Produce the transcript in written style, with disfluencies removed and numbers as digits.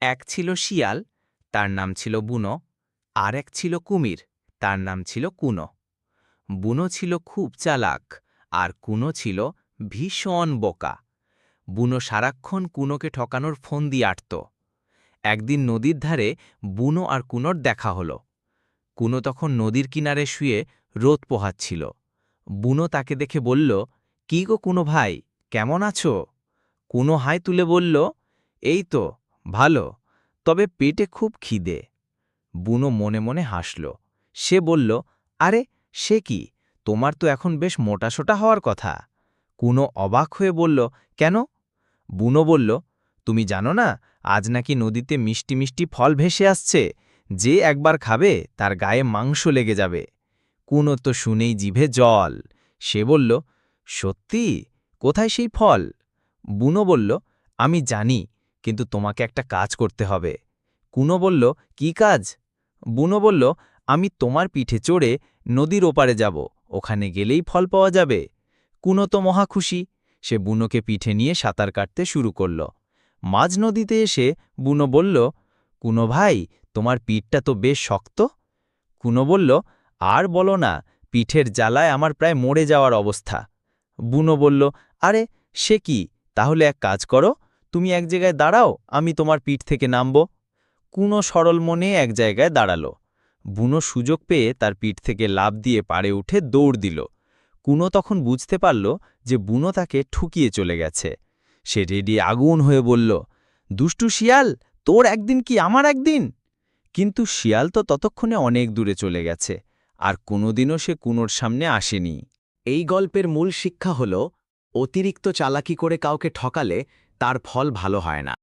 এক ছিল শিয়াল, তার নাম ছিল বুনো। আর এক ছিল কুমির, তার নাম ছিল কুনো। বুনো ছিল খুব চালাক, আর কুনো ছিল ভীষণ বোকা। বুনো সারাক্ষণ কুনোকে ঠকানোর ফন্দি আঁটত। একদিন নদীর ধারে বুনো আর কুনোর দেখা হলো। কুনো তখন নদীর কিনারে শুয়ে রোদ পোহাচ্ছিল। বুনো তাকে দেখে বলল, "কি গো কুনো ভাই, কেমন আছো?" কুনো হাই তুলে বলল, "এই তো, ভালো, তবে পেটে খুব খিদে।" বুনো মনে মনে হাসল। সে বলল, "আরে, সে কি, তোমার তো এখন বেশ মোটাসোটা হওয়ার কথা।" কুনো অবাক হয়ে বলল, "কেন?" বুনো বলল, "তুমি জানো না, আজ নাকি নদীতে মিষ্টি মিষ্টি ফল ভেসে আসছে। যে একবার খাবে তার গায়ে মাংস লেগে যাবে।" কুনো তো শুনেই জিভে জল। সে বলল, "সত্যি? কোথায় সেই ফল?" বুনো বলল, "আমি জানি, কিন্তু তোমাকে একটা কাজ করতে হবে।" কুনো বলল, "কি কাজ?" বুনো বলল, "আমি তোমার পিঠে চড়ে নদীর ওপারে যাব, ওখানে গেলেই ফল পাওয়া যাবে।" কুনো তো মহা খুশি। সে বুনোকে পিঠে নিয়ে সাঁতার কাটতে শুরু করল। মাঝ নদীতে এসে বুনো বলল, "কুনো ভাই, তোমার পিঠটা তো বেশ শক্ত।" কুনো বলল, "আর বলো না, পিঠের জ্বালায় আমার প্রায় মরে যাওয়ার অবস্থা।" বুনো বলল, "আরে, সে কি, তাহলে এক কাজ করো, তুমি এক জায়গায় দাঁড়াও, আমি তোমার পিঠ থেকে নামব।" কুনো সরল মনে এক জায়গায় দাঁড়ালো। বুনো সুযোগ পেয়ে তার পিঠ থেকে লাফ দিয়ে পাড়ে উঠে দৌড় দিল। কুনো তখন বুঝতে পারল যে বুনো তাকে ঠুকিয়ে চলে গেছে। সে রেডি আগুন হয়ে বলল, "দুষ্টু শিয়াল, তোর একদিন কি আমার একদিন?" কিন্তু শিয়াল তো ততক্ষণে অনেক দূরে চলে গেছে, আর কোনোদিনও সে কুনোর সামনে আসেনি। এই গল্পের মূল শিক্ষা হল, অতিরিক্ত চালাকি করে কাউকে ঠকালে তার ফল ভালো হয় না।